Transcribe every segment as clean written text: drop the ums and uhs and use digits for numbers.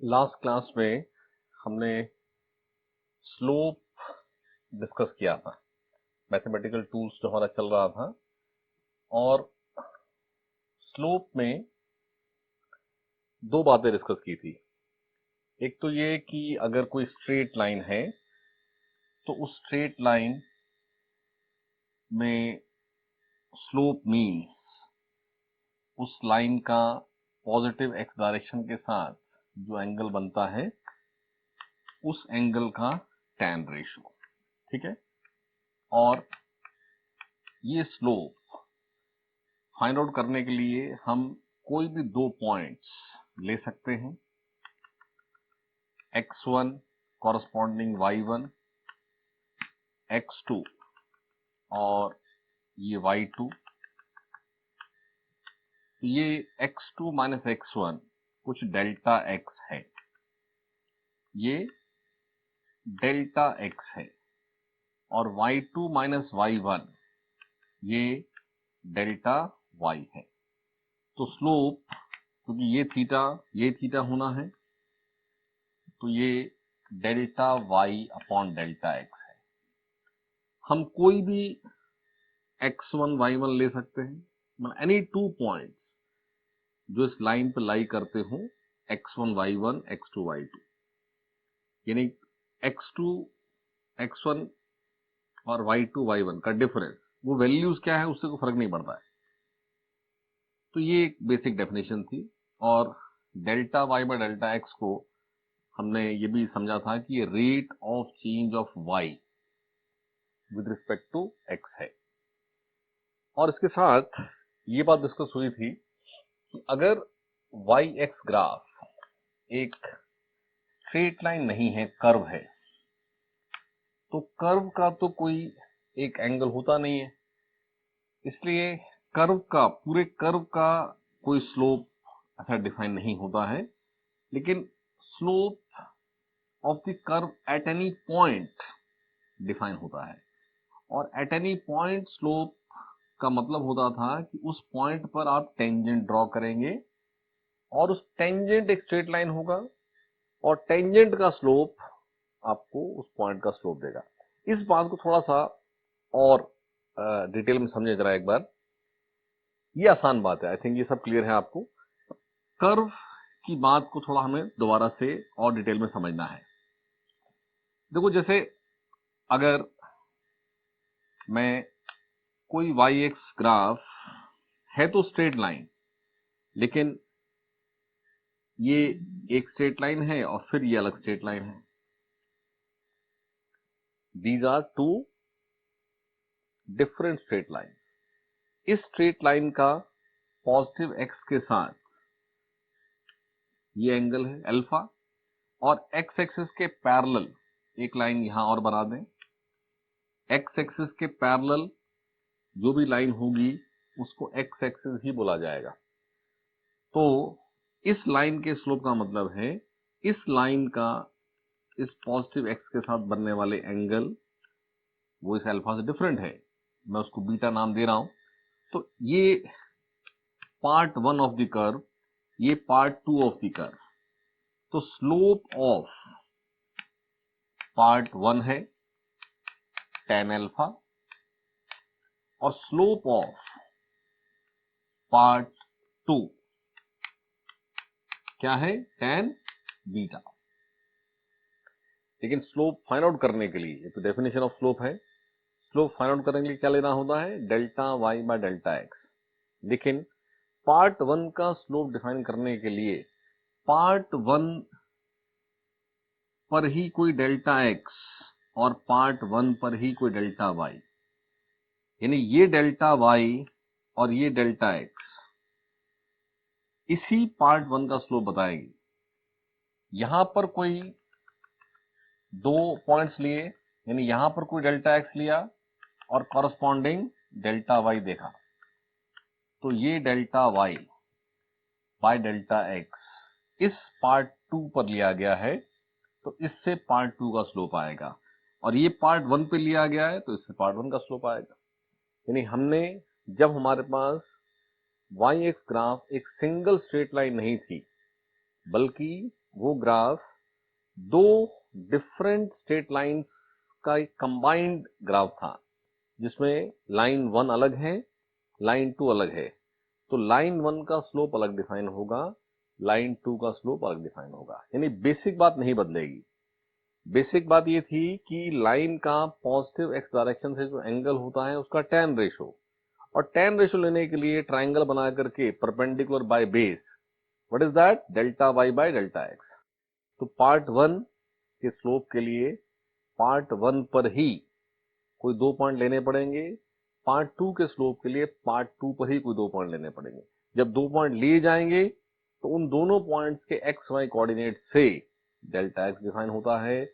Last class में हमने slope discuss किया था। मैथमेटिकल टूल्स जो हमारा चल रहा था, और स्लोप में दो बातें डिस्कस की थी। एक तो ये कि अगर कोई स्ट्रेट लाइन है तो उस स्ट्रेट लाइन में स्लोप मीन्स उस लाइन का पॉजिटिव एक्स डायरेक्शन के साथ जो एंगल बनता है उस एंगल का टैन रेशो। ठीक है। और ये स्लोप फाइंड आउट करने के लिए हम कोई भी दो पॉइंट्स ले सकते हैं, x1 कॉरस्पॉन्डिंग y1, x2 और ये y2। ये x2 माइनस x1 कुछ डेल्टा x है, ये डेल्टा x है, और y2 माइनस y1 ये डेल्टा y है। तो स्लोप, क्योंकि ये थीटा होना है, तो ये delta y upon delta x है। हम कोई भी x1 y1 ले सकते हैं, मतलब एनी टू पॉइंट्स जो इस लाइन पे लाई करते हो, x1 y1 x2 y2, यानी x2 x1 और y2 y1 का डिफरेंस, वो वैल्यूज क्या है उससे कोई फर्क नहीं पड़ता है। तो ये एक बेसिक डेफिनेशन थी। और delta y bye delta x को हमने ये भी समझा था कि ये rate of change of y with respect to x है। और इसके साथ ये बात डिस्कस हुई थी कि अगर y x ग्राफ एक स्ट्रेट लाइन नहीं है, कर्व है, तो कर्व का तो कोई एक एंगल होता नहीं है, इसलिए पूरे कर्व का कोई स्लोप ऐसा डिफाइन नहीं होता है। लेकिन slope of the curve at any point define होता है, और एट एनी पॉइंट स्लोप का मतलब होता था कि उस पॉइंट पर आप टेंजेंट ड्रॉ करेंगे और उस टेंजेंट एक स्ट्रेट लाइन होगा, और टेंजेंट का स्लोप आपको उस पॉइंट का स्लोप देगा। इस बात को थोड़ा सा और डिटेल में समझे जरा एक बार। ये आसान बात है, आई थिंक ये सब क्लियर है आपको। कर्व की बात को थोड़ा हमें दोबारा से और डिटेल में समझना है। देखो, जैसे अगर मैं कोई वाई एक्स ग्राफ है तो स्ट्रेट लाइन, लेकिन ये एक स्ट्रेट लाइन है और फिर ये अलग स्ट्रेट लाइन है। These are two different straight line. इस स्ट्रेट लाइन का पॉजिटिव एक्स के साथ ये एंगल है अल्फा, और एक्स एक्सिस के पैरेलल एक लाइन यहां और बना दें। एक्स एक्सिस के पैरेलल जो भी लाइन होगी उसको एक्स एक्सिस ही बोला जाएगा। तो इस लाइन के स्लोप का मतलब है इस लाइन का इस पॉजिटिव एक्स के साथ बनने वाले एंगल वो इस अल्फा से डिफरेंट है, मैं उसको बीटा नाम दे रहा हूं। तो ये part one of the curve, ये part two of the curve. तो स्लोप ऑफ पार्ट वन है tan अल्फा, और स्लोप ऑफ पार्ट टू क्या है, tan बीटा। लेकिन स्लोप फाइंड आउट करने के लिए, ये तो डेफिनेशन ऑफ स्लोप है, स्लोप फाइंड आउट करने के लिए क्या लेना होता है, delta Y by delta X. लेकिन पार्ट वन का स्लोप डिफाइन करने के लिए पार्ट वन पर ही कोई डेल्टा एक्स और पार्ट वन पर ही कोई डेल्टा वाई, यानी ये डेल्टा वाई और ये डेल्टा एक्स इसी पार्ट वन का स्लोप बताएगी। यहां पर कोई दो पॉइंट्स लिए, यानी यहां पर कोई डेल्टा एक्स लिया और कॉरस्पॉन्डिंग डेल्टा वाई देखा, तो ये delta Y by delta x इस पार्ट टू पर लिया गया है, तो इससे पार्ट टू का स्लोप आएगा। और ये पार्ट वन पे लिया गया है तो इससे पार्ट वन का स्लोप आएगा। यानी हमने, जब हमारे पास वाई एक्स ग्राफ एक सिंगल स्ट्रेट लाइन नहीं थी, बल्कि वो ग्राफ दो डिफरेंट स्ट्रेट लाइंस का एक कंबाइंड ग्राफ था, जिसमें लाइन 1 अलग है, लाइन 2 अलग है। तो लाइन 1 का स्लोप अलग डिफाइन होगा, लाइन 2 का स्लोप अलग डिफाइन होगा। यानी बेसिक बात नहीं बदलेगी। बेसिक बात ये थी कि लाइन का पॉजिटिव एक्स डायरेक्शन से जो एंगल होता है उसका tan रेशो, और tan रेशो लेने के लिए ट्राइंगल बना करके perpendicular by base, what is that, delta Y by delta x. तो पार्ट 1 के स्लोप के लिए पार्ट 1 पर ही कोई 2 पॉइंट लेने पड़ेंगे, पार्ट 2 के स्लोप के लिए पार्ट 2 पर ही कोई 2 पॉइंट लेने पड़ेंगे। जब 2 पॉइंट लिए जाएंगे तो उन दोनों पॉइंट्स के एक्स वाई कोऑर्डिनेट से डेल्टा एक्स डिफाइन होता है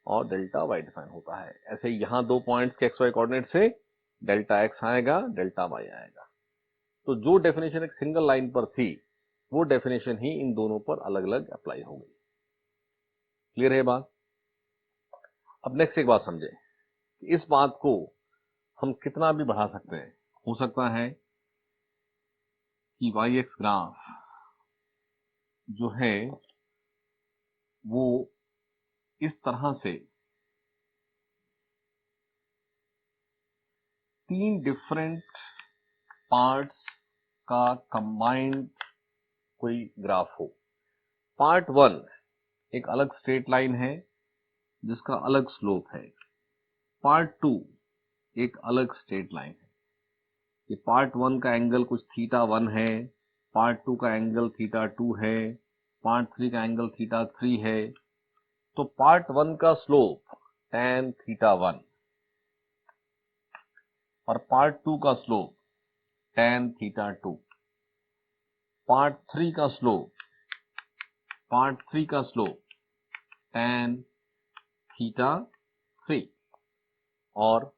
और डेल्टा वाई डिफाइन होता है। ऐसे ही यहां 2 पॉइंट्स के एक्स वाई कोऑर्डिनेट से डेल्टा एक्स आएगा, डेल्टा वाई आएगा। तो जो डेफिनेशन एक सिंगल लाइन पर थी वो डेफिनेशन ही इन दोनों पर अलग अलग अप्लाई हो गई। क्लियर है बात? अब नेक्स्ट एक बात समझे, इस बात को हम कितना भी बढ़ा सकते हैं। हो सकता है कि वाई एक्स ग्राफ जो है वो इस तरह से 3 डिफरेंट पार्ट्स का कंबाइंड कोई ग्राफ हो। पार्ट 1 एक अलग स्ट्रेट लाइन है जिसका अलग स्लोप है। पार्ट 2 एक अलग स्ट्रेट लाइन है। ये पार्ट 1 का एंगल कुछ थीटा 1 है, पार्ट 2 का एंगल थीटा 2 है, पार्ट 3 का एंगल थीटा 3 है। तो पार्ट 1 का स्लोप tan थीटा 1 और पार्ट 2 का स्लोप tan थीटा 2। पार्ट 3 का स्लोप tan थीटा 3। और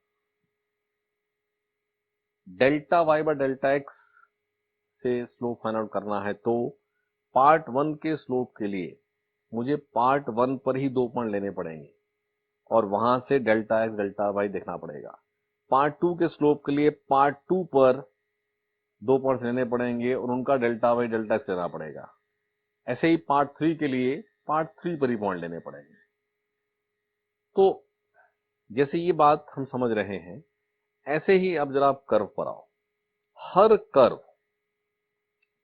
delta Y by delta x से स्लोप फाइंड आउट करना है तो पार्ट 1 के स्लोप के लिए मुझे पार्ट 1 पर ही 2 पॉइंट लेने पड़ेंगे और वहां से डेल्टा एक्स डेल्टा वाई देखना पड़ेगा। पार्ट 2 के स्लोप के लिए पार्ट 2 पर 2 पॉइंट लेने पड़ेंगे और उनका डेल्टा वाई डेल्टा एक्स लेना पड़ेगा। ऐसे ही पार्ट 3 के लिए पार्ट 3 पर ही पॉइंट लेने पड़ेंगे। तो जैसे ये बात हम समझ रहे हैं, ऐसे ही अब जरा आप कर्व पर आओ। हर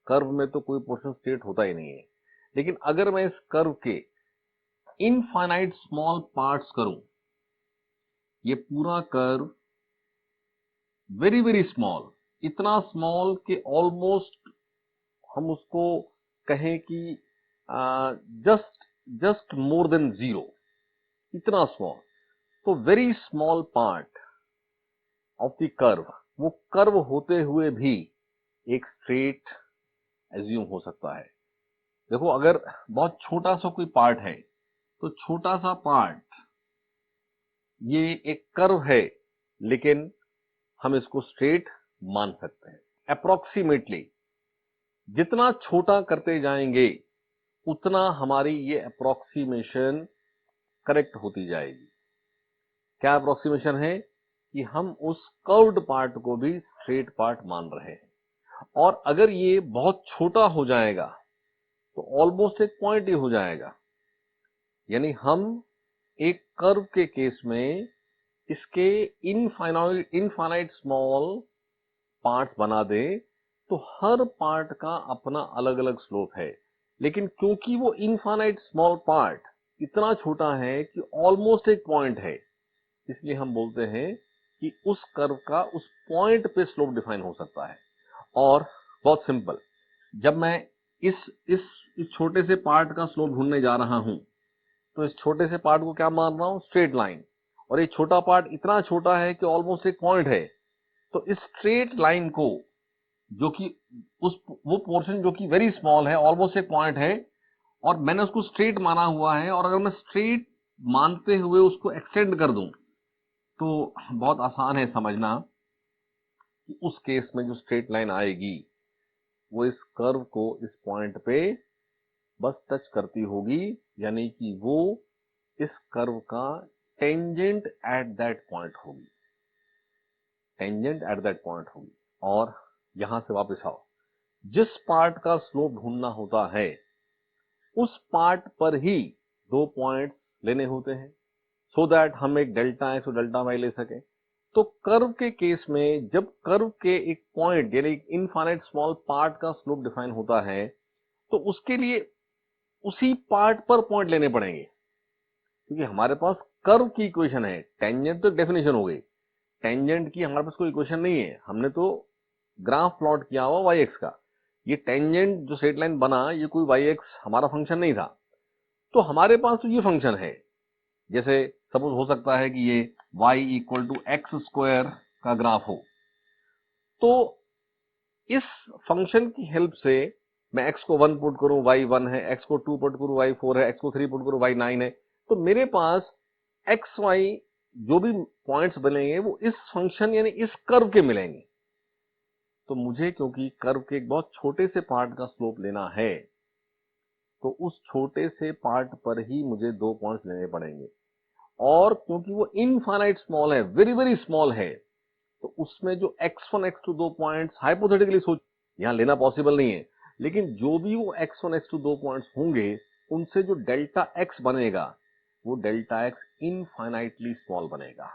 कर्व में तो कोई पोर्शन स्ट्रेट होता ही नहीं है, लेकिन अगर मैं इस कर्व के इनफाइनाइट स्मॉल पार्ट्स करूं, ये पूरा कर्व वेरी वेरी स्मॉल, इतना स्मॉल कि ऑलमोस्ट हम उसको कहें कि जस्ट मोर देन जीरो, इतना स्मॉल। तो very small part of the curve, वो कर्व होते हुए भी एक स्ट्रेट एज्यूम हो सकता है। देखो, अगर बहुत छोटा सा कोई पार्ट है तो छोटा सा पार्ट ये एक कर्व है, लेकिन हम इसको स्ट्रेट मान सकते हैं। अप्रोक्सीमेटली जितना छोटा करते जाएंगे उतना हमारी ये अप्रोक्सीमेशन करेक्ट होती जाएगी। क्या अप्रोक्सीमेशन है कि हम उस कर्व्ड पार्ट को भी स्ट्रेट पार्ट मान रहे हैं। और अगर ये बहुत छोटा हो जाएगा तो ऑलमोस्ट एक पॉइंट ही हो जाएगा। यानी हम एक कर्व के केस में इसके इनफाइनाइट स्मॉल पार्ट्स बना दें तो हर पार्ट का अपना अलग अलग स्लोप है, लेकिन क्योंकि वो इनफाइनाइट स्मॉल पार्ट इतना छोटा है कि ऑलमोस्ट एक पॉइंट है, इसलिए हम बोलते हैं कि उस कर्व का उस पॉइंट पे स्लोप डिफाइन हो सकता है। और बहुत सिंपल, जब मैं इस छोटे से पार्ट का स्लोप ढूंढने जा रहा हूं तो इस छोटे से पार्ट को क्या मान रहा हूं, स्ट्रेट लाइन। और ये छोटा पार्ट इतना छोटा है कि ऑलमोस्ट एक पॉइंट है। तो इस स्ट्रेट लाइन को, जो कि वो पोर्शन जो कि वेरी स्मॉल है, ऑलमोस्ट एक पॉइंट है, और मैंने उसको स्ट्रेट माना हुआ है, और अगर मैं स्ट्रेट मानते हुए उसको एक्सटेंड कर दूं तो बहुत आसान है समझना कि उस केस में जो स्ट्रेट लाइन आएगी वो इस कर्व को इस पॉइंट पे बस टच करती होगी, यानी कि वो इस कर्व का टेंजेंट एट दैट पॉइंट होगी, टेंजेंट एट दैट पॉइंट होगी। और यहां से वापस आओ, जिस पार्ट का स्लोप ढूंढना होता है उस पार्ट पर ही 2 पॉइंट्स लेने होते हैं सो दैट हम एक डेल्टा एक्स और डेल्टा वाई ले सकें। तो कर्व के केस में जब कर्व के एक पॉइंट यानी इनफाइनाइट स्मॉल पार्ट का स्लोप डिफाइन होता है तो उसके लिए उसी पार्ट पर पॉइंट लेने पड़ेंगे, क्योंकि हमारे पास कर्व की इक्वेशन है। टेंजेंट तो डेफिनेशन हो गई, टेंजेंट की हमारे पास कोई इक्वेशन नहीं है, हमने तो ग्राफ प्लॉट किया हुआ वाई एक्स का। ये टेंजेंट जो स्ट्रेट लाइन बना ये कोई वाई एक्स हमारा फंक्शन नहीं था, तो हमारे पास तो ये फंक्शन है। जैसे सपोज हो सकता है कि ये y equal to x square का ग्राफ हो, तो इस फंक्शन की हेल्प से मैं x को 1 पुट करूं y 1 है, x को 2 पुट करूं y 4 है, x को 3 पुट करूं y 9 है, तो मेरे पास x y जो भी पॉइंट्स बनेंगे वो इस फंक्शन यानी इस कर्व के मिलेंगे। तो मुझे क्योंकि कर्व के एक बहुत छोटे से पार्ट का स्लोप लेना है तो उस छोटे से पार्ट पर ही मुझे 2 पॉइंट्स लेने पड़ेंगे, और क्योंकि वो इनफाइनाइट स्मॉल है, वेरी वेरी स्मॉल है, तो उसमें जो x1 x2 2 पॉइंट्स हाइपोथेटिकली सोच यहां लेना पॉसिबल नहीं है, लेकिन जो भी वो x1 x2 2 पॉइंट्स होंगे उनसे जो डेल्टा x बनेगा वो डेल्टा x इनफाइनाइटली स्मॉल बनेगा।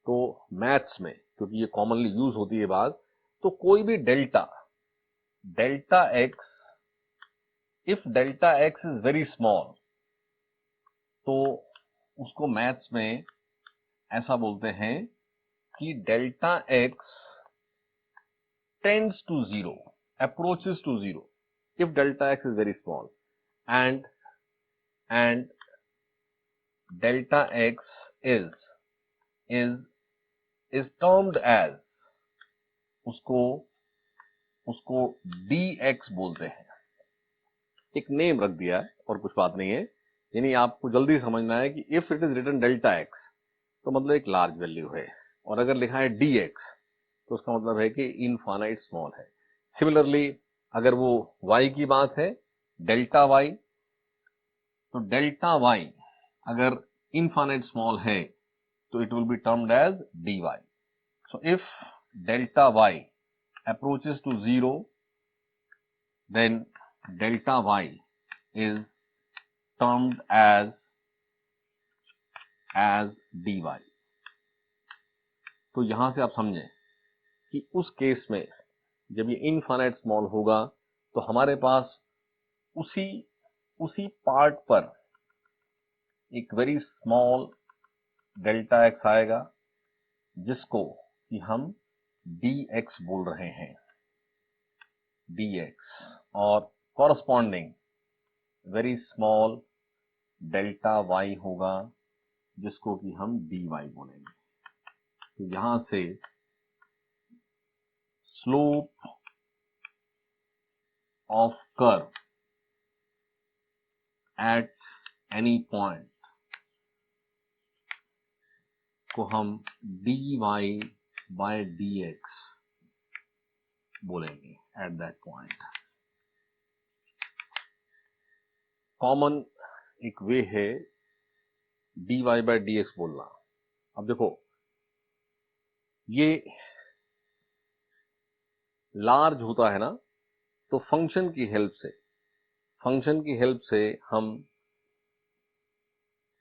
तो मैथ्स में क्योंकि ये कॉमनली यूज होती है बात, तो कोई भी delta x, if delta x is very small तो उसको मैथ्स में ऐसा बोलते हैं कि delta x tends to 0, approaches to 0 if delta x is very small, and delta x is is termed as, उसको dx बोलते हैं, एक नेम रख दिया है और कुछ बात नहीं है। यानी आपको जल्दी समझना है कि if it is written delta x तो मतलब एक लार्ज वैल्यू है, और अगर लिखा है dx तो उसका मतलब है कि इनफाइनाइट स्मॉल है। सिमिलरली अगर वो y की बात है डेल्टा y, तो डेल्टा y अगर इनफाइनाइट स्मॉल है तो it will be termed as dy। So if delta y approaches to 0 then delta y is termed as dy। तो यहां से आप समझें कि उस केस में जब ये इनफाइनाइट स्मॉल होगा तो हमारे पास उसी पार्ट पर एक वेरी स्मॉल डेल्टा एक्स आएगा जिसको कि हम dx बोल रहे हैं, dx, और corresponding very small delta y होगा जिसको कि हम dy बोलेंगे। तो यहां से slope of curve at any point को हम dy बाय dx बोलेंगे एट दैट पॉइंट। कॉमन एक वे है dy बाय dx बोलना। अब देखो ये लार्ज होता है ना, तो फंक्शन की हेल्प से हम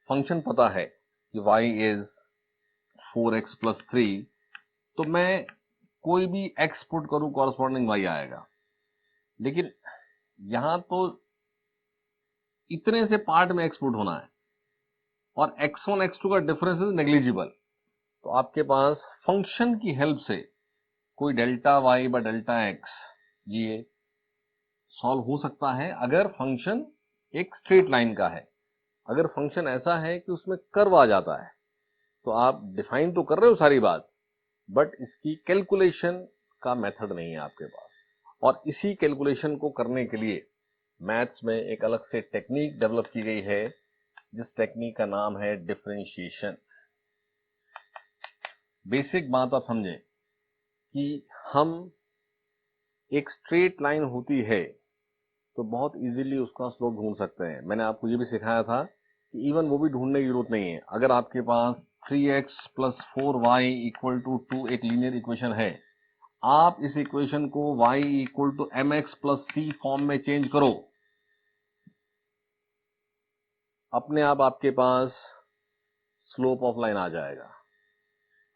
फंक्शन पता है कि y इज 4x प्लस 3, तो मैं कोई भी x पुट करूं कॉरस्पॉन्डिंग y आएगा। लेकिन यहां तो इतने से पार्ट में x पुट होना है और x1 x2 का डिफरेंस इज नेग्लिजिबल, तो आपके पास फंक्शन की हेल्प से कोई delta y bye delta x ये सॉल्व हो सकता है अगर फंक्शन एक स्ट्रेट लाइन का है। अगर फंक्शन ऐसा है कि उसमें कर्व आ जाता है तो आप डिफाइन तो कर रहे हो सारी बात, बट इसकी कैलकुलेशन का मेथड नहीं है आपके पास, और इसी कैलकुलेशन को करने के लिए मैथ्स में एक अलग से टेक्निक डेवलप की गई है जिस टेक्निक का नाम है डिफरेंशिएशन। बेसिक बात आप समझें कि हम एक स्ट्रेट लाइन होती है तो बहुत इजीली उसका स्लोप ढूंढ सकते हैं। मैंने आपको ये भी सिखाया था कि इवन वो भी ढूंढने की जरूरत नहीं है। अगर आपके पास 3x plus 4y equal to 2 एक लीनियर इक्वेशन है, आप इस इक्वेशन को y equal to mx plus c form में चेंज करो, अपने आप आपके पास स्लोप ऑफ लाइन आ जाएगा।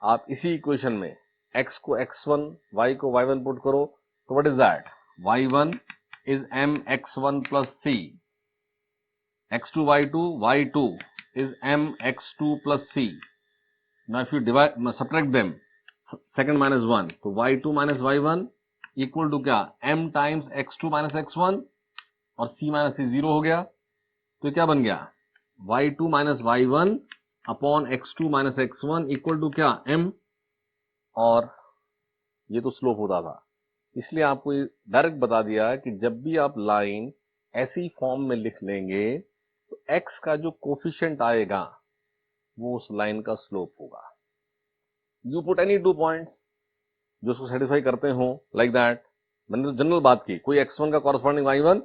आप इसी इक्वेशन में x को x1, y को y1 पुट करो तो what is that? y1 is mx1 plus c, x2 y2 is mx2 plus c. Now if you subtract them, second minus 1, तो y2 minus y1 equal to क्या? m times x2 minus x1 और c minus c 0 हो गया। तो क्या बन गया? y2 minus y1 upon x2 minus x1 equal to क्या? m। और ये तो स्लोप होता था, इसलिए आपको डायरेक्ट बता दिया कि जब भी आप लाइन ऐसी फॉर्म में लिख लेंगे तो x का जो कोफिशिएंट आएगा वो उस लाइन का स्लोप होगा। यू पुट एनी 2 पॉइंट जो उसको सेटिस्फाई करते हो, लाइक दैट। मैंने तो जनरल बात की, कोई x1 का कॉरस्पॉन्डिंग y1,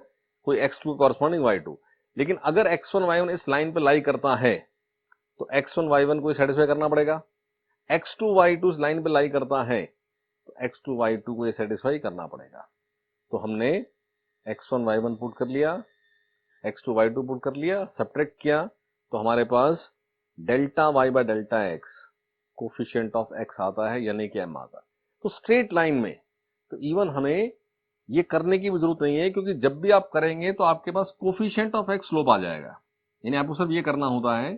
कोई x2 का कॉरस्पॉन्डिंग y2। लेकिन अगर x1 y1 इस लाइन पे लाई करता है तो x1 y1 को सेटिस्फाई करना पड़ेगा। x2 y2 इस लाइन पे लाई करता है तो x2 y2 को ये सेटिस्फाई करना पड़ेगा। तो हमने x1 y1 पुट कर लिया, x2 y2 पुट कर लिया, सब्ट्रैक्ट किया तो हमारे पास delta y bye delta x coefficient of x आता है, यानी कि m आता है। तो स्ट्रेट लाइन में तो इवन हमें ये करने की भी जरूरत नहीं है, क्योंकि जब भी आप करेंगे तो आपके पास कोफिशिएंट ऑफ x स्लोप आ जाएगा। यानी आपको सिर्फ ये करना होता है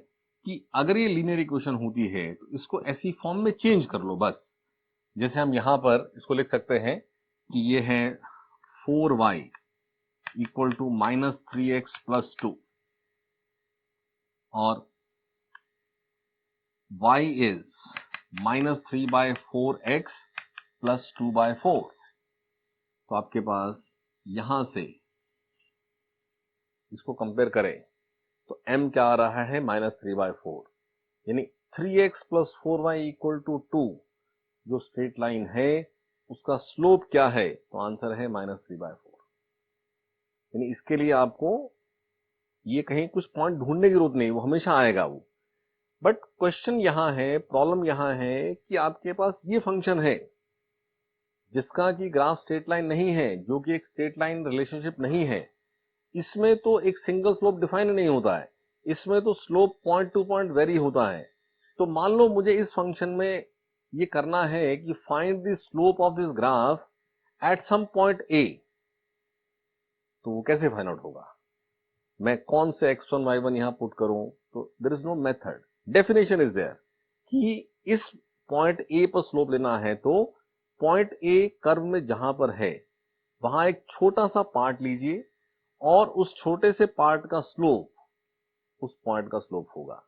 कि अगर ये लीनियर इक्वेशन होती है तो इसको ऐसी फॉर्म में चेंज कर लो बस। जैसे हम यहां पर इसको लिख सकते हैं कि ये है 4y equal to minus 3x plus 2 और y is minus 3 by 4x plus 2 by 4। तो आपके पास यहां से इसको कंपेयर करें तो m क्या आ रहा है? माइनस 3 बाय 4, यानी 3x plus 4y equal to 2 जो स्ट्रेट लाइन है उसका स्लोप क्या है? तो आंसर है माइनस 3 बाय 4। यानी इसके लिए आपको ये कहीं कुछ पॉइंट ढूंढने की जरूरत नहीं, वो हमेशा आएगा वो। बट क्वेश्चन यहां है, प्रॉब्लम यहां है कि आपके पास ये फंक्शन है जिसका कि ग्राफ स्ट्रेट लाइन नहीं है, जो कि एक स्ट्रेट लाइन रिलेशनशिप नहीं है। इसमें तो एक सिंगल स्लोप डिफाइन नहीं होता है, इसमें तो slope point two point very होता है। तो मान लो मुझे इस फंक्शन में ये करना है कि find the slope of this graph at some point A, तो वो कैसे फाइंड आउट होगा? मैं कौन से x1 y1 यहां पुट करूं? तो there is no method, definition is there कि इस पॉइंट ए पर स्लोप लेना है तो पॉइंट ए कर्व में जहां पर है वहां एक छोटा सा पार्ट लीजिए और उस छोटे से पार्ट का स्लोप उस पॉइंट का स्लोप होगा।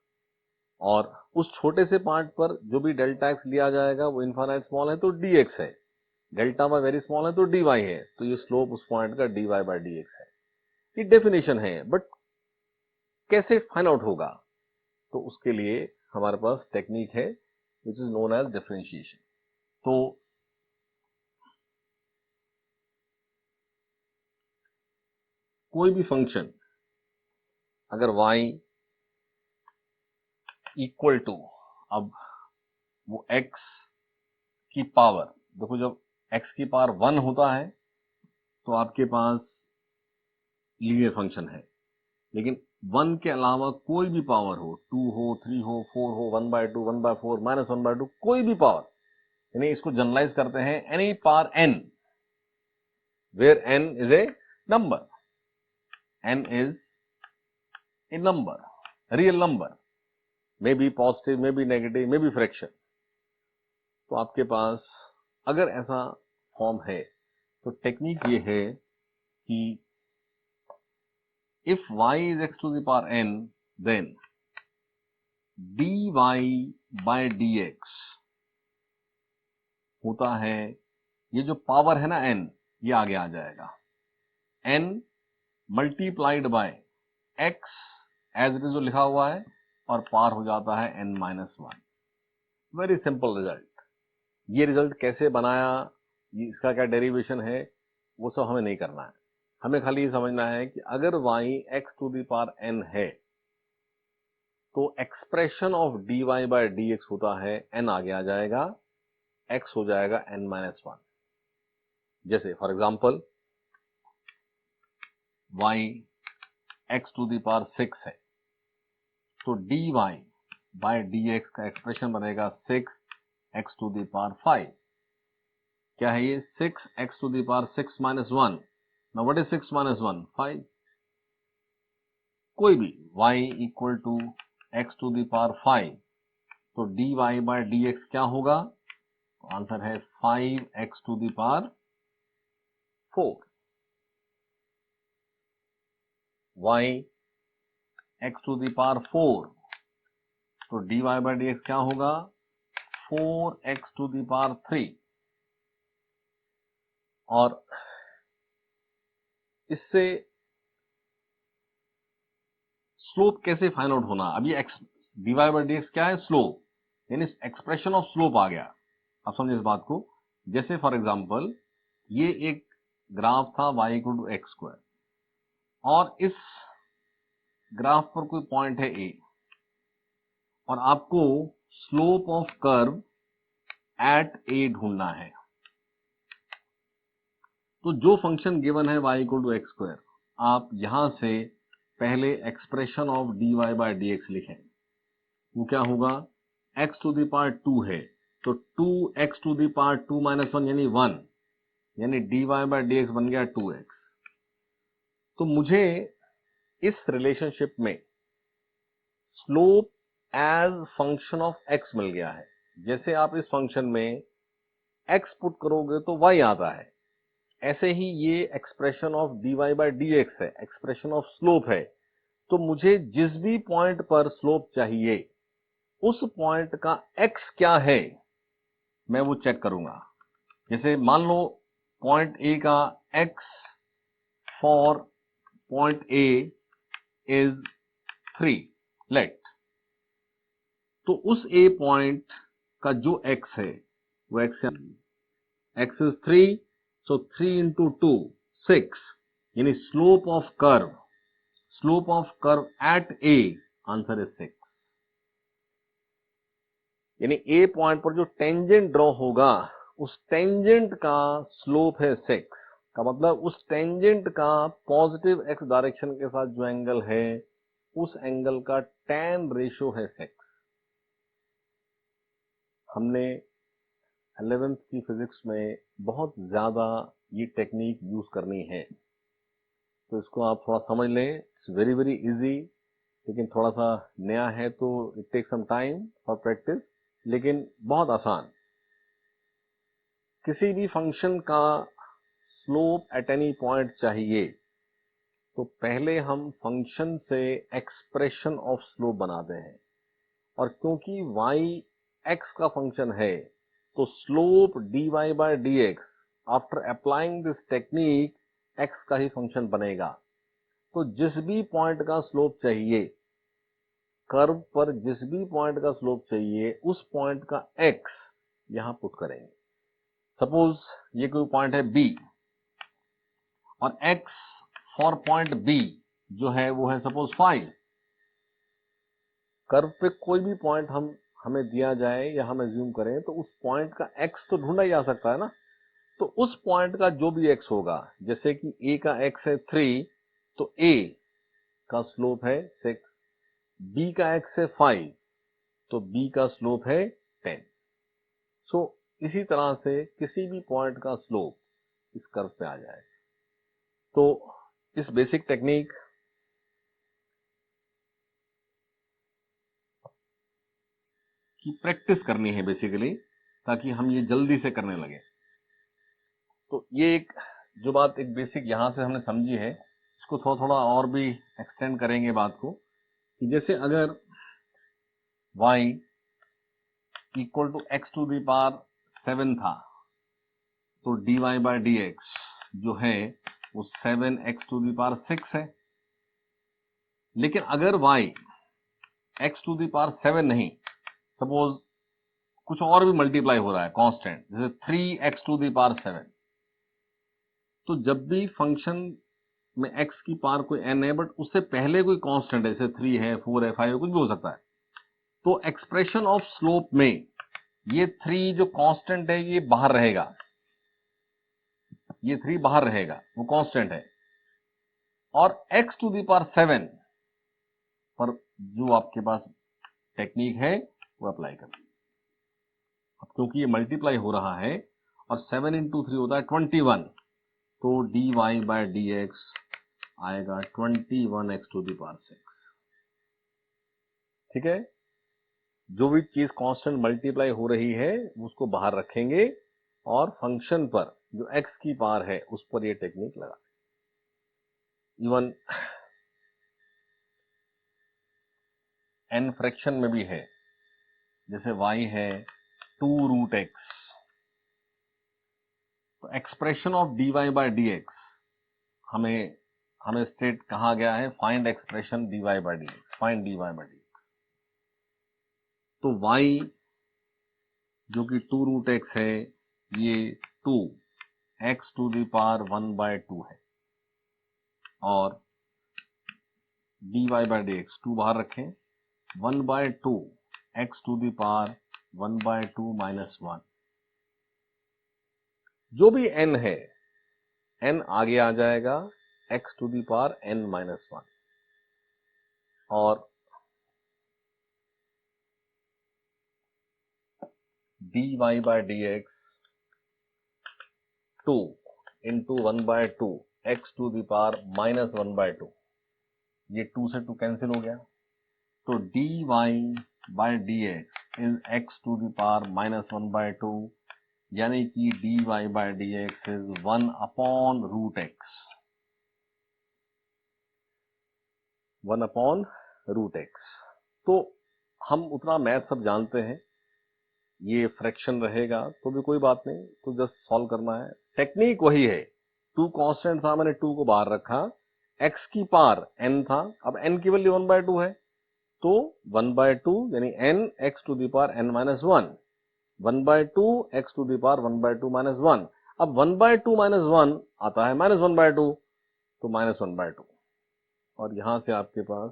और उस छोटे से पार्ट पर जो भी डेल्टा एक्स लिया जाएगा वो इनफाइनाइट स्मॉल है तो dx है, डेल्टा वाई वेरी स्मॉल है तो dy है, तो ये स्लोप उस पॉइंट का dy बाय dx है। ये डेफिनेशन है, बट कैसे फाइंड आउट होगा? तो उसके लिए हमारे पास टेक्निक है which is known as differentiation. तो कोई भी फंक्शन अगर y इक्वल टू, अब वो x की पावर, देखो जब x की पावर 1 होता है तो आपके पास लीनियर फंक्शन है, लेकिन 1 के अलावा कोई भी पावर हो, 2 हो, 3 हो, 4 हो, 1/2, 1/4, माइनस 1/2, कोई भी पावर, यानी इसको जनरलाइज करते हैं any power n where n is a number, n is a number, real number, may be positive, may be negative, may be fraction. तो आपके पास अगर ऐसा फॉर्म है तो टेक्निक ये है कि if y is x to the power n, then dy by dx होता है, ये जो पावर है ना n, ये आगे आ जाएगा n multiplied by x as it is जो लिखा हुआ है और पार हो जाता है n minus 1। Very simple result. ये रिजल्ट कैसे बनाया, इसका क्या डेरिवेशन है, वो सब हमें नहीं करना है। हमें खाली ये समझना है कि अगर y x to the power n है तो expression of dy by dx होता है n आगे आ जाएगा, x हो जाएगा n माइनस 1। जैसे for example y x to the power 6 है तो dy बाय dx का एक्सप्रेशन बनेगा 6x टू द पावर 5। क्या है ये? 6x to the power 6 minus 1। Now what is 6 minus 1? 5। कोई भी y equal to x to the power 5, तो dy बाय dx क्या होगा? आंसर है 5x to the power 4। y x to the power 4, तो dy बाय dx क्या होगा? 4x to the power 3। और इससे स्लोप कैसे फाइंड आउट होना? अब ये dy बाय dx क्या है? स्लोप, यानी एक्सप्रेशन ऑफ स्लोप आ गया। अब समझिए इस बात को। जैसे फॉर एग्जांपल ये एक ग्राफ था y equal to x square, और इस ग्राफ पर कोई पॉइंट है a, और आपको slope of curve at a ढूंढना है। तो जो फंक्शन गिवन है y equal to x square, आप यहां से पहले expression of dy by dx लिखें। वो क्या होगा? x टू द पावर 2 है, तो 2x to the power 2 minus 1 यानी 1, यानी dy बाय dx बन गया 2x। तो मुझे इस रिलेशनशिप में slope as function of x मिल गया है। जैसे आप इस फंक्शन में x पुट करोगे तो y आता है, ऐसे ही ये expression of dy by dx है, एक्सप्रेशन ऑफ स्लोप है। तो मुझे जिस भी पॉइंट पर स्लोप चाहिए, उस पॉइंट का x क्या है मैं वो चेक करूंगा। जैसे मान लो पॉइंट A का x for point A is 3 let, तो उस A पॉइंट का जो x है वो x इज 3, सो 3 इंटू 2 6, यानी slope of curve at A answer is 6। यानी A पॉइंट पर जो टेंजेंट ड्रॉ होगा, उस टेंजेंट का स्लोप है 6। का मतलब उस टेंजेंट का पॉजिटिव x डायरेक्शन के साथ जो एंगल है, उस एंगल का tan रेशियो है 6। हमने 11th की फिजिक्स में बहुत ज्यादा ये टेक्निक यूज करनी है, तो इसको आप थोड़ा समझ लें। इट्स वेरी वेरी इजी, लेकिन थोड़ा सा नया है तो it take some time for practice, लेकिन बहुत आसान। किसी भी फंक्शन का स्लोप एट एनी पॉइंट चाहिए, तो पहले हम फंक्शन से एक्सप्रेशन ऑफ स्लोप बनाते हैं, और क्योंकि y x का फंक्शन है, तो slope dy by dx after applying this technique x का ही फंक्शन बनेगा। तो जिस भी पॉइंट का स्लोप चाहिए, कर्व पर जिस भी पॉइंट का स्लोप चाहिए, उस पॉइंट का x यहां पुट करेंगे। सपोज ये कोई पॉइंट है b, और x फॉर पॉइंट b जो है वो है सपोज 5। कर्व पे कोई भी पॉइंट हमें दिया जाए या हम एज्यूम करें, तो उस पॉइंट का x तो ढूंढा जा सकता है ना। तो उस पॉइंट का जो भी x होगा, जैसे कि a का x है 3, तो a का स्लोप है 6, b का x है 5, तो b का स्लोप है 10। सो इसी तरह से किसी भी पॉइंट का स्लोप इस कर्व पे आ जाए। तो इस बेसिक टेक्निक की प्रैक्टिस करनी है बेसिकली, ताकि हम ये जल्दी से करने लगे। तो ये एक जो बात एक बेसिक यहां से हमने समझी है, इसको थोड़ा थोड़ा और भी एक्सटेंड करेंगे बात को, कि जैसे अगर y equal to x to the power 7 था, तो dy बाय dx जो है वो 7x टू द पावर 6 है। लेकिन अगर y x to the power 7 नहीं, सपोज कुछ और भी मल्टीप्लाई हो रहा है कांस्टेंट, जैसे 3x टू द पावर 7, तो जब भी फंक्शन में x की पावर कोई n है, बट उससे पहले कोई कांस्टेंट है, जैसे 3 है, 4 है, 5 है, कुछ भी हो सकता है, तो एक्सप्रेशन ऑफ स्लोप में ये 3 जो कांस्टेंट है ये बाहर रहेगा, ये 3 बाहर रहेगा, वो कांस्टेंट है। और x टू द पावर 7 पर जो आपके पास टेक्निक है वो अप्लाई करें। अब क्योंकि ये मल्टीप्लाई हो रहा है और 7 इंटू 3 होता है 21, तो dy बाय dx आएगा 21x टू द पावर 6। ठीक है, जो भी चीज कांस्टेंट मल्टीप्लाई हो रही है उसको बाहर रखेंगे और फंक्शन पर जो x की पावर है उस पर ये टेक्निक लगा। इवन n फ्रैक्शन में भी है, जैसे y है 2 रूट x, तो expression of dy by dx हमें स्टेट कहा गया है, find expression dy by dx, find dy by dx। तो y जो कि 2 रूट x है, ये 2 x to the power 1 by 2 है, और dy बाय dx 2 बाहर रखें, 1 by 2 x to the power 1 by 2 minus 1। जो भी n है, n आगे आ जाएगा x to the power n minus 1, और dy by dx 2 into 1 by 2 x to the power minus 1 by 2, ये 2 से 2 कैंसिल हो गया, तो dy by dx is x to the power minus 1 by 2, यानी कि dy by dx is 1 upon root x, 1 upon root x। तो हम उतना मैथ सब जानते हैं, ये फ्रैक्शन रहेगा तो भी कोई बात नहीं, तो जस्ट सॉल्व करना है, टेक्निक वही है। 2 कांस्टेंट था, मैंने 2 को बाहर रखा, x की पावर n था, अब n की वैल्यू 1 बाय 2 है, तो 1 बाय 2 यानी n x to the power n minus 1, 1 by 2 x to the power 1 by 2 minus 1। अब 1 बाय 2 माइनस 1 आता है माइनस 1 बाय 2, तो माइनस 1 बाय 2, और यहां से आपके पास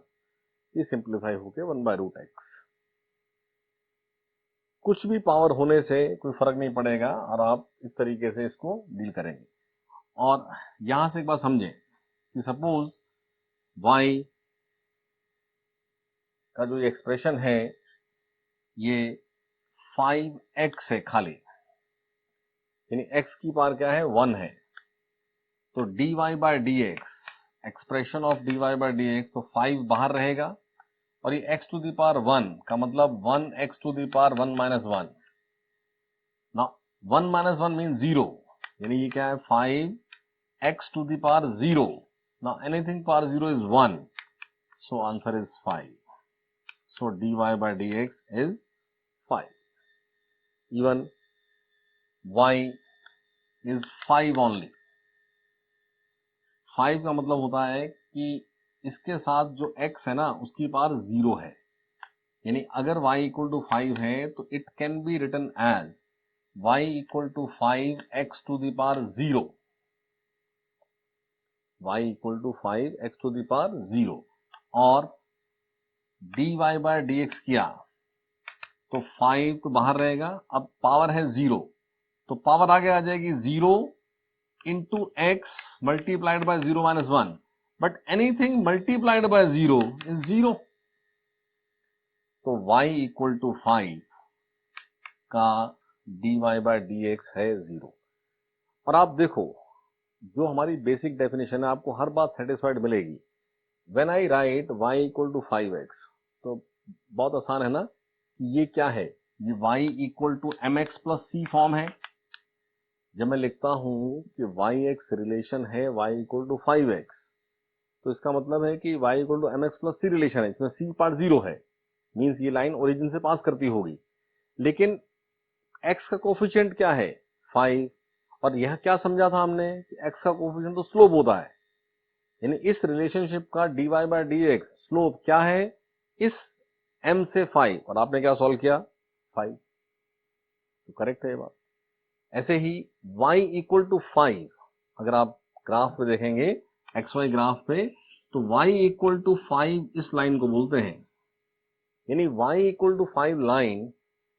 ये सिंप्लीफाई होके 1 बाय रूट x। कुछ भी पावर होने से कोई फर्क नहीं पड़ेगा, और आप इस तरीके से इसको डील करेंगे। और यहां से एक बात समझें कि सपोज y का जो एक्सप्रेशन है ये 5x है खाली, यानी x की पावर क्या है, 1 है, तो dy by dx expression of dy by dx, तो 5 बाहर रहेगा, और ये x टू द पावर 1 का मतलब 1x to the power 1 minus 1, ना 1 माइनस 1 मीन 0, यानी ये क्या है 5x to the power 0, now anything power 0 is 1, so answer is 5, so dy by dx is 5, even y is 5 only। 5 का मतलब होता है कि इसके साथ जो x है ना उसकी पावर 0 है, यानी अगर y इक्वल टू 5 है तो it can be written as y equal to 5x to the power 0, y equal to 5x to the power 0, और dy बाय dx किया तो 5 तो बाहर रहेगा, अब पावर है 0, तो पावर आगे आ जाएगी 0 into x multiplied by 0 minus 1, but anything multiplied by 0 is 0, तो y इक्वल टू 5 का dy बाय dx है 0। और आप देखो जो हमारी बेसिक डेफिनेशन है आपको हर बात सेटिस्फाइड मिलेगी। When I write y equal to 5x, तो बहुत आसान है ना, ये क्या है, ये y equal to mx plus c form है। जब मैं लिखता हूं कि yx रिलेशन है y इक्वल टू 5x, तो इसका मतलब है कि y equal to mx plus c relation है, इसमें c पार्ट 0 है, मीन्स ये लाइन ओरिजिन से पास करती होगी, लेकिन x का कोफिशिएंट क्या है 5, और यह क्या समझा था हमने कि x का कोफिशिएंट तो स्लोप होता है, यानी इस रिलेशनशिप का dy बाय dx स्लोप क्या है इस m से 5, और आपने क्या सॉल्व किया 5, तो करेक्ट है ये बात। ऐसे ही y इक्वल टू 5, अगर आप ग्राफ पे देखेंगे xy ग्राफ पे, तो y इक्वल टू 5 इस लाइन को बोलते हैं, यानी y equal to 5 line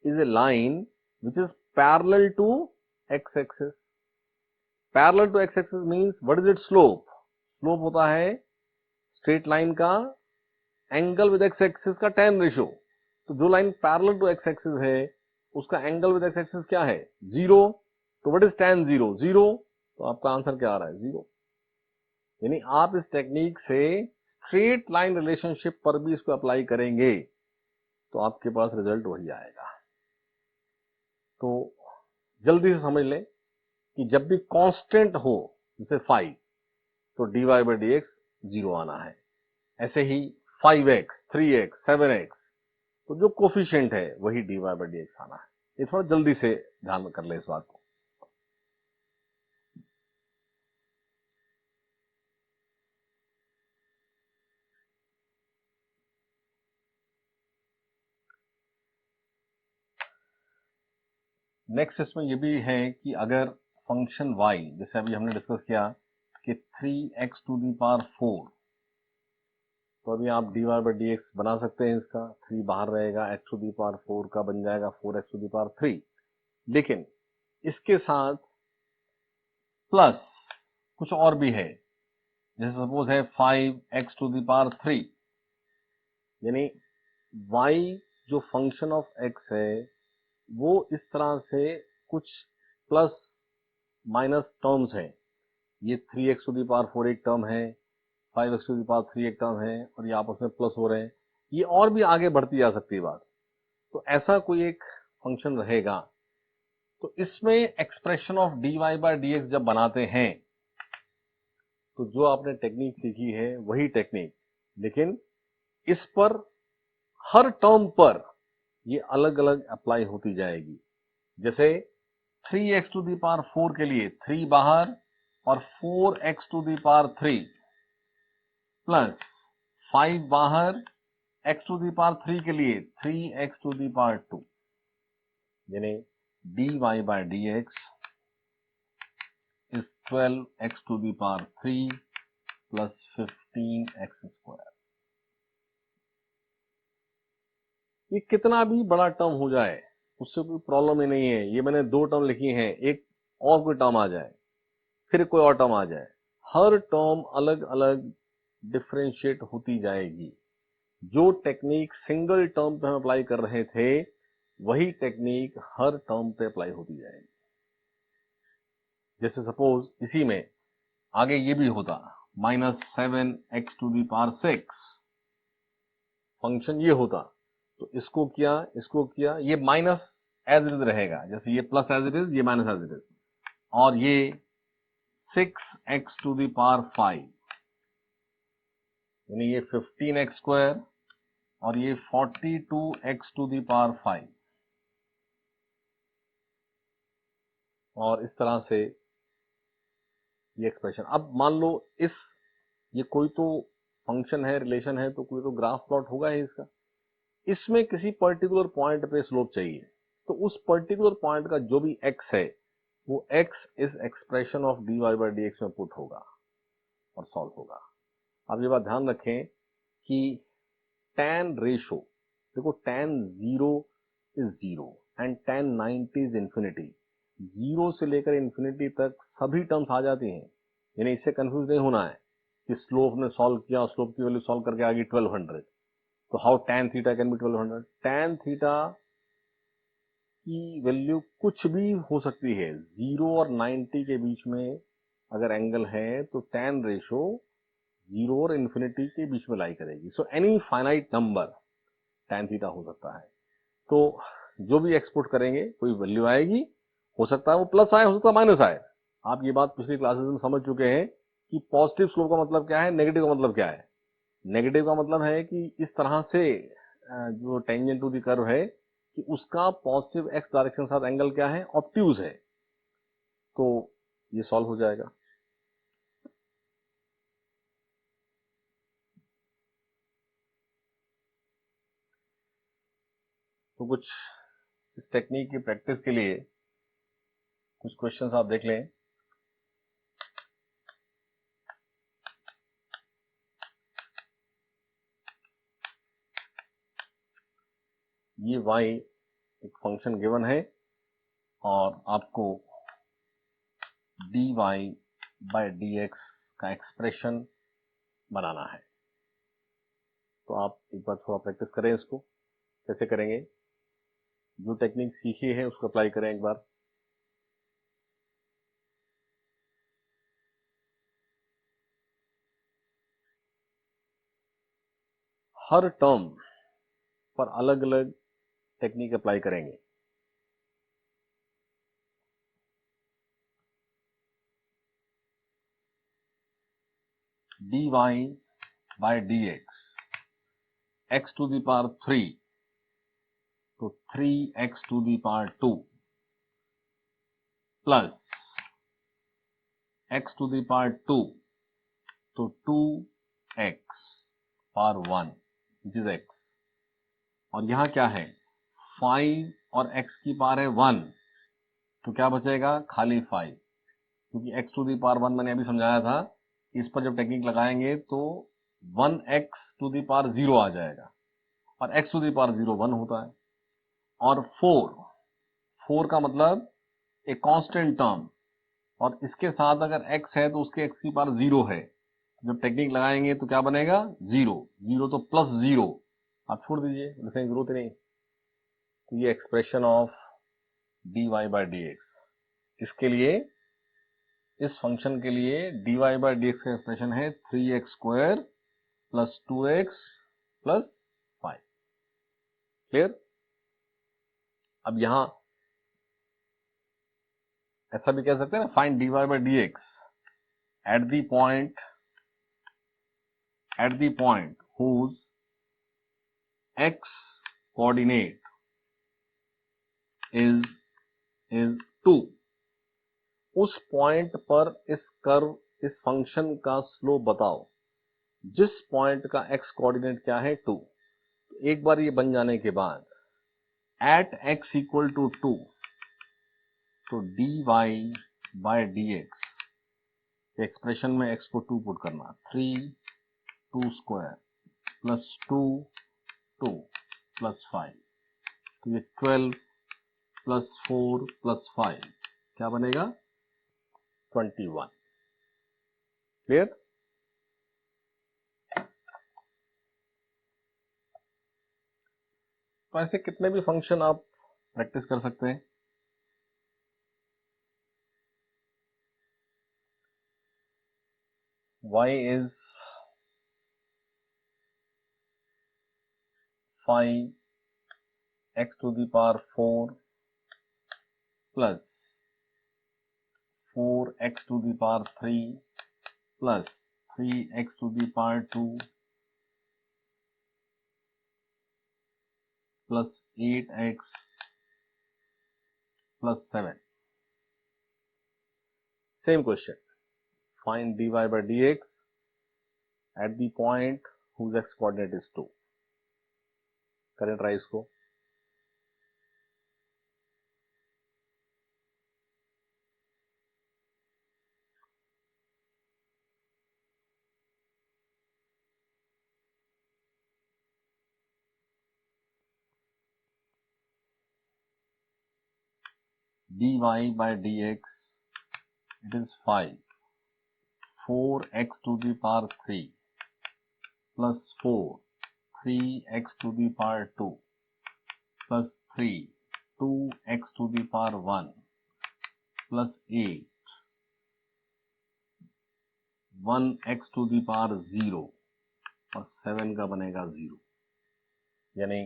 is a line which is parallel to x axis. Parallel to x axis means what is it slope, slope होता है स्ट्रेट लाइन का एंगल विद एक्स एक्सिस का tan ratio. तो जो line parallel to x axis है उसका angle with x axis क्या है? 0। तो व्हाट इज tan 0? 0। तो आपका आंसर क्या आ रहा है? 0। यानी आप इस टेक्निक से स्ट्रेट लाइन रिलेशनशिप पर भी इसको अप्लाई करेंगे तो आपके पास रिजल्ट वही आएगा। तो जल्दी से समझ लें कि जब भी कांस्टेंट हो जैसे 5 तो dy बाई डी एक्स 0 आना है। ऐसे ही 5x, 3x, 7x तो जो कोफिशिएंट है वही dy बाई डी एक्स आना है। ये थोड़ा जल्दी से ध्यान में कर ले इस बात को। नेक्स्ट इसमें ये भी है कि अगर फंक्शन y जैसे अभी हमने डिस्कस किया कि 3x टू दी पावर 4, तो अभी आप dy बाई डी एक्स बना सकते हैं। इसका 3 बाहर रहेगा, x टू दी पावर 4 का बन जाएगा 4x टू दी पावर 3। लेकिन इसके साथ प्लस कुछ और भी है, जैसे सपोज है 5x टू दी पावर 3, यानी y जो फंक्शन ऑफ x है वो इस तरह से कुछ प्लस माइनस टर्म्स हैं। ये 3x टू दी पावर 4 एक टर्म है, 5x टू दी पावर 3 एक टर्म है, और ये आपस में प्लस हो रहे हैं। ये और भी आगे बढ़ती जा सकती है बात। तो ऐसा कोई एक फंक्शन रहेगा तो इसमें expression of dy by d x जब बनाते हैं तो जो आपने टेक्निक सीखी है वही टेक्निक, लेकिन इस पर हर टर्म पर ये अलग अलग अप्लाई होती जाएगी। जैसे 3x टू दी पावर 4 के लिए 3 बाहर और 4x to the power 3 plus 5 बाहर, x टू दी पावर 3 के लिए 3x टू दी पावर 2, यानी dy by d x is 12x to the power 3 plus 15x square. ये कितना भी बड़ा टर्म हो जाए उससे कोई प्रॉब्लम ही नहीं है। ये मैंने 2 टर्म लिखी हैं, एक और कोई टर्म आ जाए फिर कोई और टर्म आ जाए, हर टर्म अलग अलग डिफरेंशिएट होती जाएगी। जो टेक्निक सिंगल टर्म पे हम अप्लाई कर रहे थे वही टेक्निक हर टर्म पे अप्लाई होती जाएगी। जैसे सपोज इसी में आगे ये भी होता -7x to the power 6, function ये होता तो इसको किया ये माइनस एज इट इज रहेगा, जैसे ये प्लस एज इट इज, ये माइनस एज इट इज, और ये 6x टू दी पावर 5, यानी ये 15x स्क्वायर और ये 42x टू दी पावर 5, और इस तरह से ये एक्सप्रेशन। अब मान लो ये कोई तो फंक्शन है, रिलेशन है, तो कोई तो ग्राफ प्लॉट होगा ही इसका। इसमें किसी पर्टिकुलर पॉइंट पे स्लोप चाहिए, तो उस पर्टिकुलर पॉइंट का जो भी x है वो x इस expression of dy by d x में पुट होगा और सॉल्व होगा। अब ये बात ध्यान रखें कि tan रेशो, देखो tan 0 is 0 and tan 90 is infinity. 0 से लेकर इंफिनिटी तक सभी टर्म्स आ जाती हैं, यानी इससे कंफ्यूज नहीं होना है कि स्लोप ने सॉल्व किया, स्लोप की वैल्यू सॉल्व करके आ गई 1200, तो how tan theta can be 1200। tan theta की वैल्यू कुछ भी हो सकती है। 0 और 90 के बीच में अगर एंगल है तो tan रेशो 0 और इंफिनिटी के बीच में लाई करेगी। So any finite number tan theta हो सकता है। तो जो भी एक्सपोर्ट करेंगे कोई वैल्यू आएगी, हो सकता है वो प्लस आए, हो सकता है माइनस आए। आप ये बात पिछली क्लासेस में समझ चुके हैं कि पॉजिटिव स्लोप का मतलब क्या है, नेगेटिव का मतलब क्या है। नेगेटिव का मतलब है कि इस तरह से जो टेंजेंट टू द कर्व है कि उसका पॉजिटिव एक्स डायरेक्शन के साथ एंगल क्या है, ऑब्ट्यूज है, तो ये सॉल्व हो जाएगा। तो कुछ इस टेक्निक की प्रैक्टिस के लिए कुछ क्वेश्चंस आप देख लें। ये y एक फंक्शन गिवन है और आपको dy बाई डी एक्स का एक्सप्रेशन बनाना है। तो आप एक बार थोड़ा प्रैक्टिस करें इसको। कैसे करेंगे, जो टेक्निक सीखी है उसको अप्लाई करें एक बार। हर टर्म पर अलग अलग टेक्निक अप्लाई करेंगे। dy by dx, x to the power 3 तो 3x to the power 2 plus x to the power 2 तो 2x power 1 which is x। और यहां क्या है, 5 और x की पावर है 1, तो क्या बचेगा, खाली 5, क्योंकि x टू दी पावर 1 मैंने अभी समझाया था। इस पर जब टेक्निक लगाएंगे तो 1x टू दी पावर 0 आ जाएगा, और x टू दी पावर 0 1 होता है। और 4 का मतलब एक कांस्टेंट टर्म, और इसके साथ अगर x है तो उसके x की पावर 0 है। जब टेक्निक लगाएंगे तो क्या बनेगा, 0 0 तो प्लस 0, आप छोड़ दीजिए, लिखने की जरूरत नहीं। तो ये expression of dy by dx, इसके लिए, इस फंक्शन के लिए dy बाई dx का एक्सप्रेशन है 3x square plus 2x plus 5। Clear. अब यहां ऐसा भी कह सकते हैं ना, find dy by dx at the point whose x coordinate is 2। उस पॉइंट पर इस कर्व, इस फंक्शन का स्लोप बताओ जिस पॉइंट का x कोऑर्डिनेट क्या है, 2। एक बार ये बन जाने के बाद एट x इक्वल टू 2, तो dy बाय dx एक्सप्रेशन में x को 2 पुट करना, 3 2 स्क्वायर प्लस 2 2 प्लस 5, तो ये 12 प्लस 4 प्लस 5 क्या बनेगा, 21। क्लियर। तो ऐसे कितने भी फंक्शन आप प्रैक्टिस कर सकते हैं। y is 5x to the power 4 plus 4x to the power 3 plus 3x to the power 2 plus 8x plus 7. Same question. Find dy by dx at the point whose x coordinate is 2. करें try इसको। dy by dx, it is 5 4x to the power 3 plus 4 3x to the power 2 plus 3 2x to the power 1 plus 8 1x to the power 0 और 7 का बनेगा 0, यानी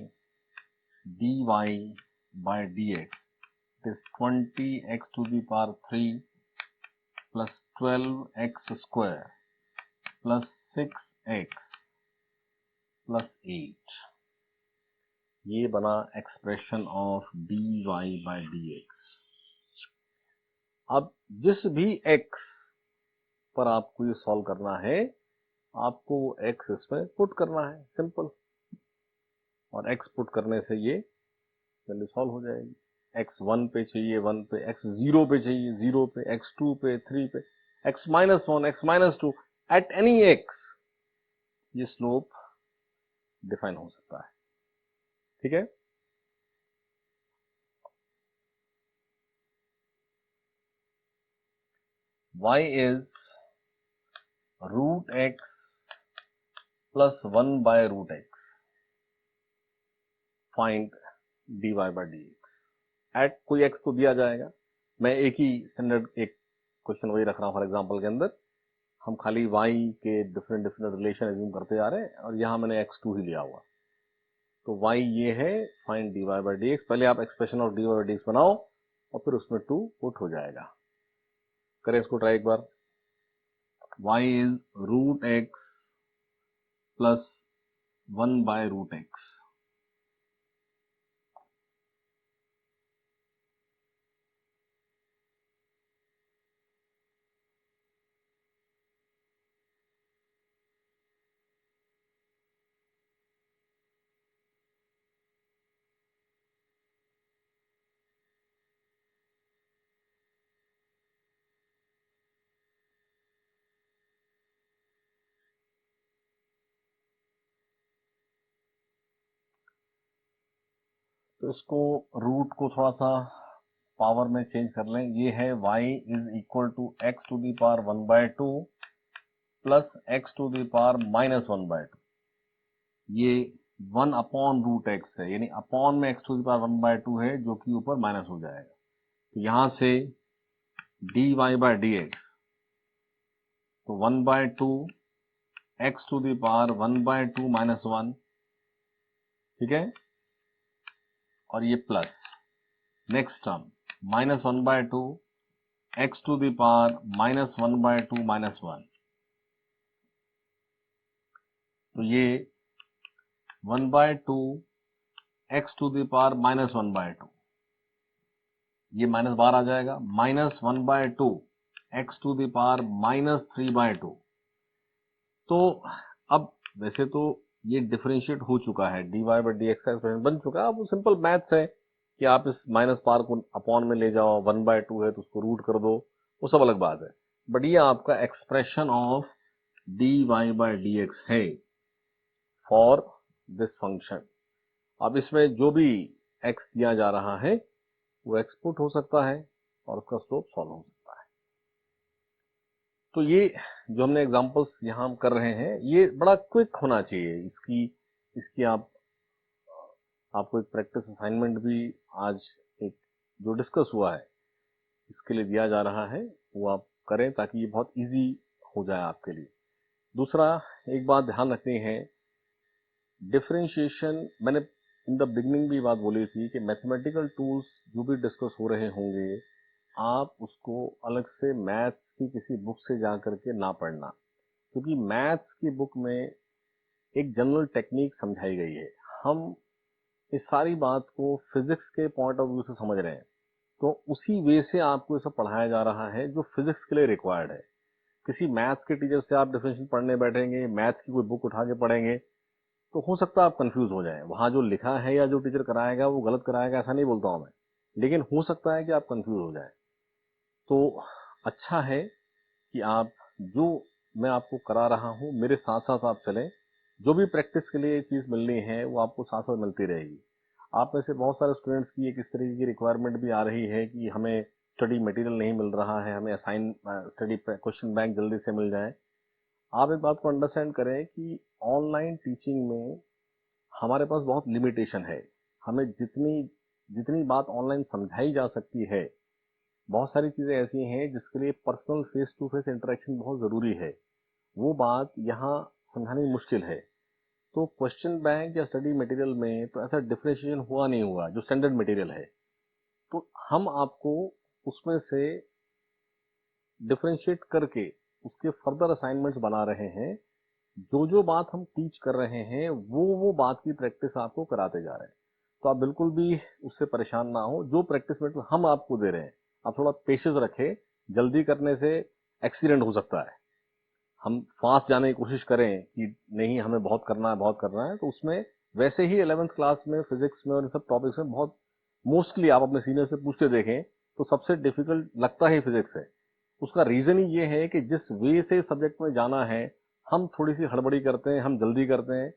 dy by dx it is 20x to the power 3 plus 12x square plus 6x plus 8। ये बना expression of dy by dx। अब जिस भी x पर आपको ये सॉल्व करना है, आपको वो x इसमें पुट करना है, सिंपल। और x पुट करने से ये वैल्यू सॉल्व हो जाएगी। x 1 पे चाहिए 1 पे, x 0 पे चाहिए 0 पे, x 2 पे 3 पे, x minus 1 x minus 2, at any x ये स्लोप डिफाइन हो सकता है। ठीक है। y is root x plus 1 by root x, find dy by dx at कोई x तो दिया जाएगा। मैं एक ही स्टैंडर्ड एक क्वेश्चन वही रख रहा हूँ फॉर एग्जाम्पल के अंदर, हम खाली y के डिफरेंट डिफरेंट रिलेशन एज्यूम करते जा रहे हैं और यहाँ मैंने x2 ही लिया हुआ। तो y ये है, फाइंड dy बाय dx। पहले आप expression of dy by dx बनाओ और फिर उसमें 2 पुट हो जाएगा। करें इसको ट्राई एक बार। y is root x plus 1 by root x. तो इसको रूट को थोड़ा सा पावर में चेंज कर लें। ये है y is equal to x to the power 1 by 2 plus x to the power minus 1 by 2। ये 1 अपॉन रूट एक्स है, यानी अपॉन में x to the power 1 by 2 है जो कि ऊपर माइनस हो जाएगा। तो यहां से dy बाय dx, तो 1 by 2 x to the power 1 by 2 minus 1, ठीक है, और ये plus next term minus 1 by 2 x to the power minus 1 by 2 minus 1। तो ये 1 by 2 x to the power minus 1 by 2, ये माइनस बाहर आ जाएगा, minus 1 by 2 x to the power minus 3 by 2। तो अब वैसे तो ये डिफरेंशिएट हो चुका है, dy बाय dx का एक्सप्रेशन बन चुका है। अब वो सिंपल मैथ्स है कि आप इस माइनस पावर को अपॉन में ले जाओ, 1 बाय 2 है तो उसको रूट कर दो, वो सब अलग बात है। बट ये आपका expression of dy by dx है फॉर दिस फंक्शन। अब इसमें जो भी x दिया जा रहा है वो एक्सपुट हो सकता है और उसका स्लोप सॉल्व हो सकता है। तो ये जो हमने एग्जांपल्स यहाँ कर रहे हैं ये बड़ा क्विक होना चाहिए। इसकी आपको एक प्रैक्टिस असाइनमेंट भी आज एक जो डिस्कस हुआ है इसके लिए दिया जा रहा है, वो आप करें ताकि ये बहुत इजी हो जाए आपके लिए। दूसरा एक बात ध्यान रखनी है, डिफरेंशिएशन मैंने इन द बिगनिंग भी बात बोली थी कि मैथमेटिकल टूल्स जो भी डिस्कस हो रहे होंगे आप उसको अलग से मैथ्स की किसी बुक से जा करके ना पढ़ना, क्योंकि मैथ्स की बुक में एक जनरल टेक्निक समझाई गई है। हम इस सारी बात को फिजिक्स के पॉइंट ऑफ व्यू से समझ रहे हैं, तो उसी वे से आपको ये सब पढ़ाया जा रहा है जो फिजिक्स के लिए रिक्वायर्ड है। किसी मैथ्स के टीचर से आप डिफरेंशियल पढ़ने बैठेंगे, मैथ्स की कोई बुक उठा के पढ़ेंगे तो हो सकता है आप कंफ्यूज हो जाएं। वहां जो लिखा है या जो टीचर कराएगा वो गलत कराएगा ऐसा नहीं बोलता हूं मैं, लेकिन हो सकता है कि आप कंफ्यूज हो जाएं। तो अच्छा है कि आप जो मैं आपको करा रहा हूं मेरे साथ साथ आप चलें। जो भी प्रैक्टिस के लिए चीज मिलनी है वो आपको साथ साथ मिलती रहेगी। आप में से बहुत सारे स्टूडेंट्स की एक इस तरीके की रिक्वायरमेंट भी आ रही है कि हमें स्टडी मटेरियल नहीं मिल रहा है, हमें असाइन स्टडी क्वेश्चन बैंक जल्दी से मिल जाए। आप एक बात को अंडरस्टैंड करें कि ऑनलाइन टीचिंग में हमारे पास बहुत लिमिटेशन है। हमें जितनी जितनी बात ऑनलाइन समझाई जा सकती है, बहुत सारी चीजें ऐसी हैं जिसके लिए personal face to face interaction बहुत जरूरी है, वो बात यहाँ समझानी मुश्किल है। तो क्वेश्चन बैंक या स्टडी मटेरियल में तो ऐसा डिफरेंशिएशन हुआ नहीं हुआ जो स्टैंडर्ड मटेरियल है, तो हम आपको उसमें से डिफरेंशिएट करके उसके फर्दर असाइनमेंट्स बना रहे हैं। जो जो बात हम टीच कर रहे हैं वो बात की प्रैक्टिस आपको कराते जा रहे हैं। तो आप बिल्कुल भी उससे परेशान ना हो, जो प्रैक्टिस में हम आपको दे रहे हैं आप थोड़ा पेशेंस रखें। जल्दी करने से एक्सीडेंट हो सकता है। हम फास्ट जाने की कोशिश करें कि नहीं हमें बहुत करना है तो उसमें वैसे ही 11th क्लास में फिजिक्स में और इन सब टॉपिक्स में बहुत मोस्टली आप अपने सीनियर से पूछ के देखें तो सबसे डिफिकल्ट लगता ही फिजिक्स है। उसका रीजन ही ये है कि जिस वे से सब्जेक्ट में जाना है हम थोड़ी सी हड़बड़ी करते हैं, हम जल्दी करते हैं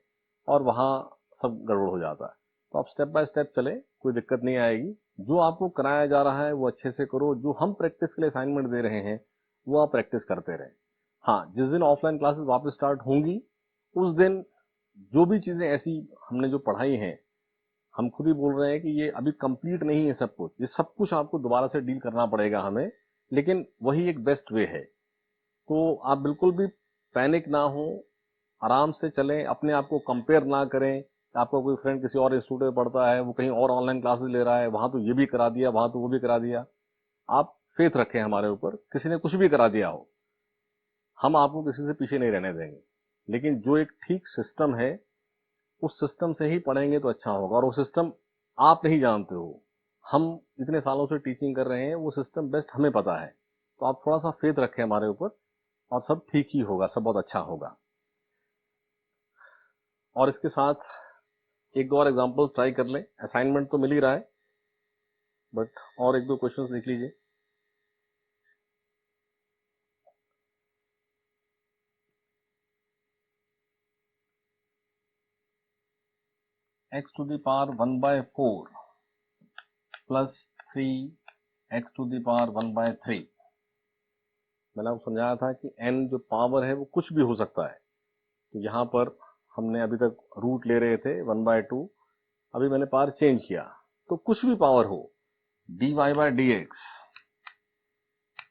और वहां सब गड़बड़ हो जाता है। तो आप स्टेप बाय स्टेप चले, कोई दिक्कत नहीं आएगी। जो आपको कराया जा रहा है वो अच्छे से करो, जो हम प्रैक्टिस के लिए असाइनमेंट दे रहे हैं वो आप प्रैक्टिस करते रहें। हाँ, जिस दिन ऑफलाइन क्लासेस वापस स्टार्ट होंगी उस दिन जो भी चीजें ऐसी हमने जो पढ़ाई हैं, हम खुद ही बोल रहे हैं कि ये अभी कंप्लीट नहीं है सब कुछ, ये सब कुछ आपको दोबारा से डील करना पड़ेगा हमें, लेकिन वही एक बेस्ट वे है। तो आप बिल्कुल भी पैनिक ना हो, आराम से चलें, अपने आप को कंपेयर ना करें। आपका कोई फ्रेंड किसी और इंस्टीट्यूट में पढ़ता है, वो कहीं और ऑनलाइन क्लासेस ले रहा है, वहां तो ये भी करा दिया, वहां तो वो भी करा दिया। आप फेथ रखें हमारे ऊपर, किसी ने कुछ भी करा दिया हो, हम आपको किसी से पीछे नहीं रहने देंगे। लेकिन जो एक ठीक सिस्टम है, उस सिस्टम से ही पढ़ेंगे तो अच्छा होगा। और वो सिस्टम आप नहीं जानते हो, हम इतने सालों से टीचिंग कर रहे हैं, वो सिस्टम बेस्ट हमें पता है। तो आप थोड़ा सा फेथ रखें हमारे ऊपर, और सब ठीक ही होगा, सब बहुत अच्छा होगा। और इसके साथ एक दो और एग्जांपल ट्राई कर लें, असाइनमेंट तो मिल ही रहा है, बट और एक दो क्वेश्चंस लिख लीजिए। x to the power 1/4 plus 3 x to the power 1/3। मैंने आपको समझाया था कि n जो पावर है वो कुछ भी हो सकता है। तो यहाँ पर हमने अभी तक रूट ले रहे थे 1/2, अभी मैंने पावर चेंज किया, तो कुछ भी पावर हो, dy/dx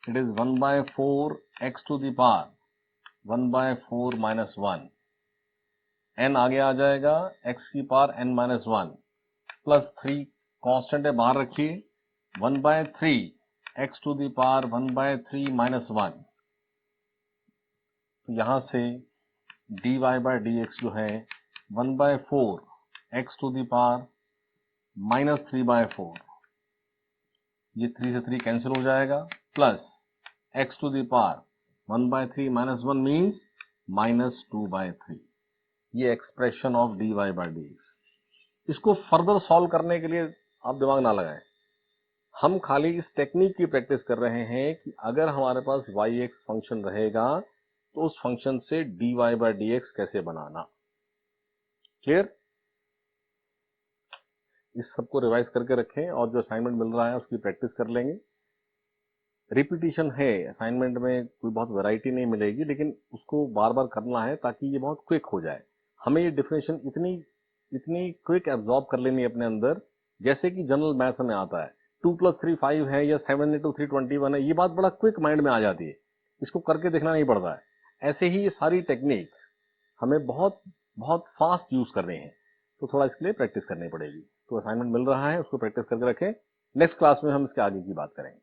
it is 1/4 x to the power 1/4 minus 1। n आगे आ जाएगा x की power n minus 1 plus 3, constant है बाहर रखिए, 1/3 x to the power 1/3 minus 1। तो यहां से dy/dx जो है 1/4 x to the power -3/4, ये 3 से 3 कैंसिल हो जाएगा, plus x to the power 1/3 minus 1 means -2/3। ये एक्सप्रेशन ऑफ dy/dx। इसको फर्दर सॉल्व करने के लिए आप दिमाग ना लगाएं, हम खाली इस टेक्निक की प्रैक्टिस कर रहे हैं कि अगर हमारे पास yx फंक्शन रहेगा तो उस फंक्शन से dy/dx कैसे बनाना। क्लियर? इस सबको रिवाइज करके रखें, और जो असाइनमेंट मिल रहा है उसकी प्रैक्टिस कर लेंगे। रिपीटिशन है असाइनमेंट में, कोई बहुत वैरायटी नहीं मिलेगी, लेकिन उसको बार बार करना है ताकि ये बहुत क्विक हो जाए। हमें ये डिफिनेशन इतनी क्विक एब्जॉर्ब कर लेनी है अपने अंदर, जैसे कि जनरल मैथ में आता है 2 + 3 5 है या 7 × 3 21 है, ये बात बड़ा क्विक माइंड में आ जाती है, इसको करके देखना नहीं पड़ता है। ऐसे ही ये सारी टेक्निक हमें बहुत बहुत फास्ट यूज करनी है, तो थोड़ा इसके लिए प्रैक्टिस करनी पड़ेगी। तो असाइनमेंट मिल रहा है, उसको प्रैक्टिस करके रखें। नेक्स्ट क्लास में हम इसके आगे की बात करेंगे।